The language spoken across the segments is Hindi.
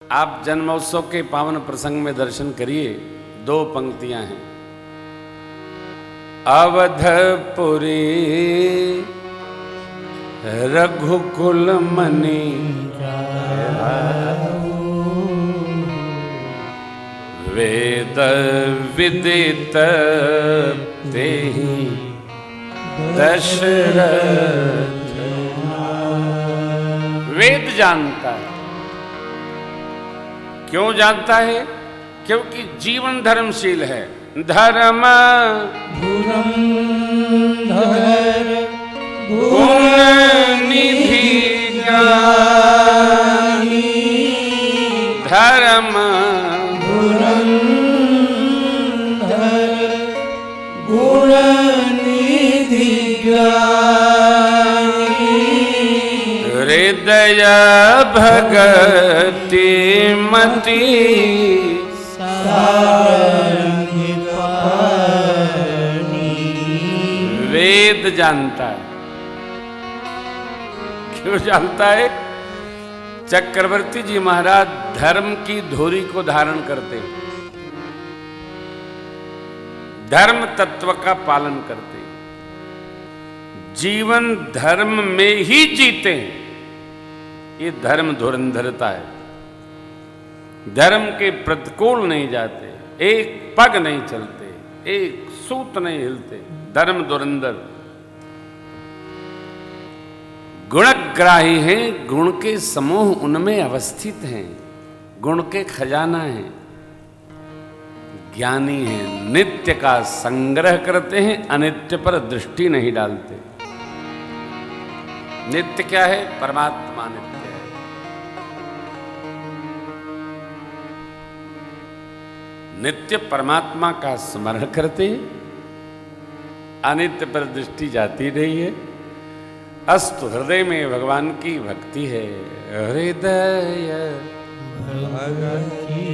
आप जन्मोत्सव के पावन प्रसंग में दर्शन करिए। दो पंक्तियां हैं। अवधपुरी रघुकुल मणि वेद विदित तेहि दशरथ। वेद जानता है। क्यों जानता है? क्योंकि जीवन धर्मशील है। धर्म धुरंधर गुण निधि ज्ञानी, धर्म धुरंधर गुण निधि ज्ञानी, हृदय भगति मति वेद जानता है। क्यों जानता है? चक्रवर्ती जी महाराज धर्म की धोरी को धारण करते हैं, धर्म तत्व का पालन करते हैं, जीवन धर्म में ही जीते हैं। ये धर्म धुरंधरता है। धर्म के प्रतिकूल नहीं जाते, एक पग नहीं चलते, एक सूत नहीं हिलते। धर्म धुरंधर गुणग्राही हैं, गुण के समूह उनमें अवस्थित हैं, गुण के खजाना हैं, ज्ञानी हैं, नित्य का संग्रह करते हैं, अनित्य पर दृष्टि नहीं डालते। नित्य क्या है? परमात्मा नित्य है। नित्य परमात्मा का स्मरण करते हैं, अनित्य पर दृष्टि जाती नहीं है। अस्तु हृदय में भगवान की भक्ति है। हृदय भक्ति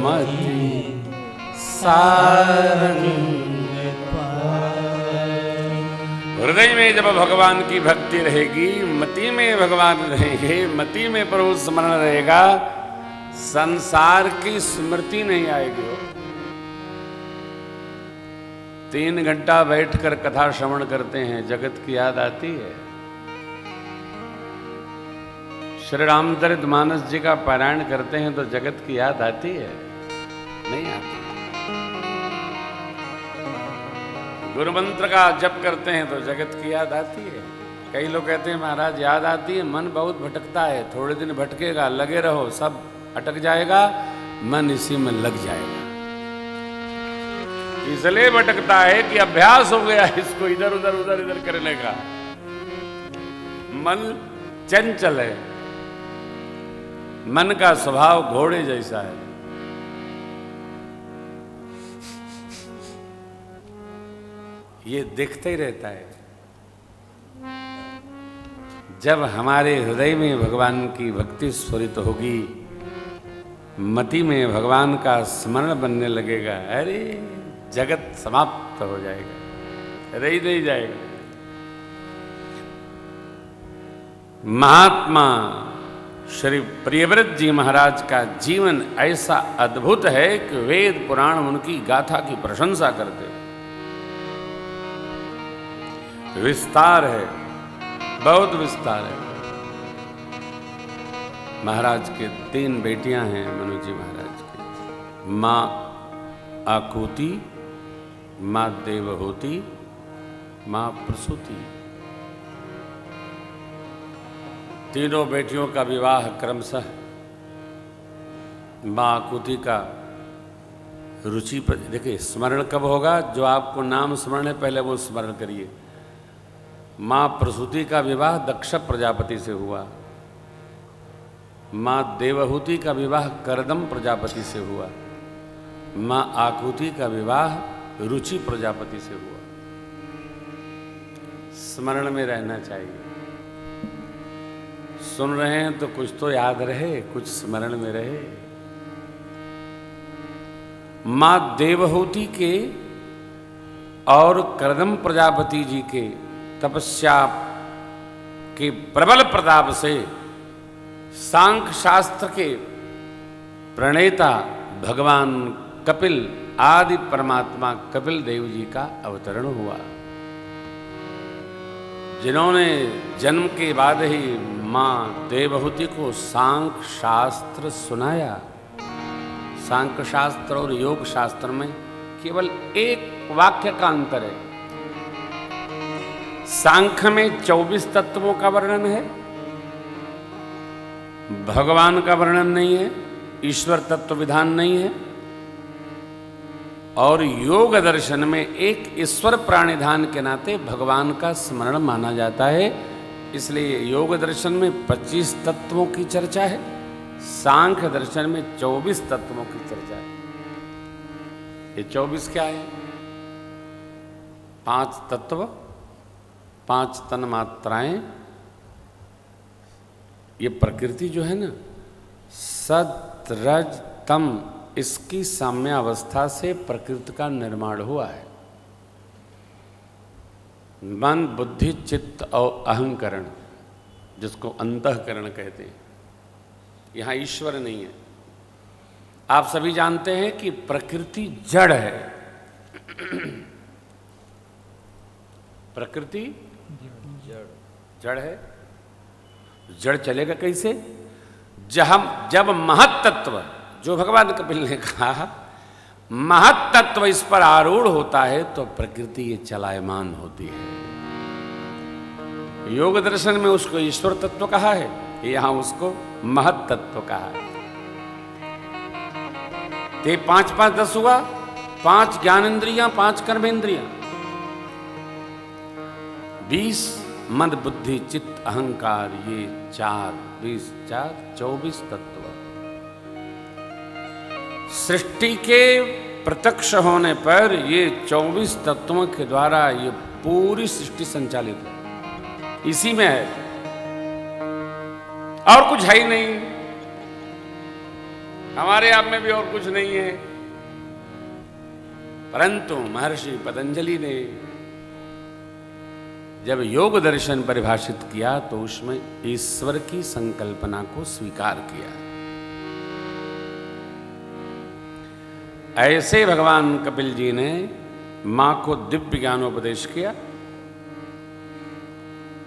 मति सारंग पाई। हृदय में जब भगवान की भक्ति रहेगी, मति में भगवान रहेंगे, मति में प्रभु स्मरण रहेगा, संसार की स्मृति नहीं आएगी। 3 घंटा बैठकर कथा श्रवण करते हैं, जगत की याद आती है। श्री रामचरित मानस जी का पारायण करते हैं तो जगत की याद आती है? नहीं आती। गुरु मंत्र का जप करते हैं तो जगत की याद आती है। कई लोग कहते हैं महाराज याद आती है, मन बहुत भटकता है। थोड़े दिन भटकेगा, लगे रहो, सब अटक जाएगा, मन इसी में लग जाएगा। इसलिए भटकता है कि अभ्यास हो गया इसको इधर उधर करने का। मन चंचल है, मन का स्वभाव घोड़े जैसा है। ये देखते ही रहता है। जब हमारे हृदय में भगवान की भक्ति स्फुरित होगी, मति में भगवान का स्मरण बनने लगेगा, अरे जगत समाप्त हो जाएगा, रह ही नहीं जाएगा। महात्मा श्री प्रियव्रत जी महाराज का जीवन ऐसा अद्भुत है कि वेद पुराण उनकी गाथा की प्रशंसा करते। विस्तार है, बहुत विस्तार है। महाराज के 3 बेटियां हैं मनु जी महाराज की। मां आकुति, मां देवहूति, मां प्रसूति। तीनों बेटियों का विवाह क्रमशः मां आकुति का रुचि पर। देखिए स्मरण कब होगा? जो आपको नाम स्मरण है पहले वो स्मरण करिए। मां प्रसूति का विवाह दक्ष प्रजापति से हुआ। मां देवहूति का विवाह करदम प्रजापति से हुआ। मां आकुति का विवाह रुचि प्रजापति से हुआ। स्मरण में रहना चाहिए। सुन रहे हैं तो कुछ तो याद रहे, कुछ स्मरण में रहे। मां देवहूति के और करदम प्रजापति जी के तपस्या के प्रबल प्रताप से सांख्य शास्त्र के प्रणेता भगवान कपिल आदि परमात्मा कपिल देव जी का अवतरण हुआ, जिन्होंने जन्म के बाद ही मां देवहूति को सांख्य शास्त्र सुनाया। सांख्य शास्त्र और योग शास्त्र में केवल एक वाक्य का अंतर है। सांख्य में 24 तत्वों का वर्णन है, भगवान का वर्णन नहीं है, ईश्वर तत्व विधान नहीं है। और योग दर्शन में एक ईश्वर प्राणिधान के नाते भगवान का स्मरण माना जाता है। इसलिए योग दर्शन में 25 तत्वों की चर्चा है, सांख्य दर्शन में 24 तत्वों की चर्चा है। ये 24 क्या है? 5 तत्व, 5 तन मात्राएं। ये प्रकृति जो है ना, सत रज तम, इसकी साम्य अवस्था से प्रकृति का निर्माण हुआ है। मन, बुद्धि, चित्त और अहंकरण, जिसको अंतःकरण कहते हैं। यहां ईश्वर नहीं है। आप सभी जानते हैं कि प्रकृति जड़ है। प्रकृति जड़ है। जड़ चलेगा कैसे? जब महत्तत्व, जो भगवान कपिल ने कहा, महत्तत्व इस पर आरूढ़ होता है तो प्रकृति ये चलायमान होती है। योग दर्शन में उसको ईश्वर तत्व कहा है, यहां उसको महत्तत्व कहा है। ते 5 5 10 हुआ, 5 ज्ञानेन्द्रियां, 5 कर्मेंद्रियां, 20 मन, बुद्धि, चित्त, अहंकार, ये 4, 20 4 24 तत्व। सृष्टि के प्रत्यक्ष होने पर ये 24 तत्वों के द्वारा ये पूरी सृष्टि संचालित है, इसी में है, और कुछ है ही नहीं। हमारे आप में भी और कुछ नहीं है। परंतु महर्षि पतंजलि ने जब योग दर्शन परिभाषित किया तो उसमें ईश्वर की संकल्पना को स्वीकार किया। ऐसे भगवान कपिल जी ने मां को दिव्य ज्ञानोपदेश किया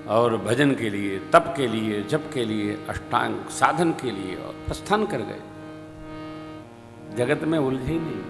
और भजन के लिए, तप के लिए, जप के लिए, अष्टांग साधन के लिए और प्रस्थान कर गए। जगत में उलझे नहीं।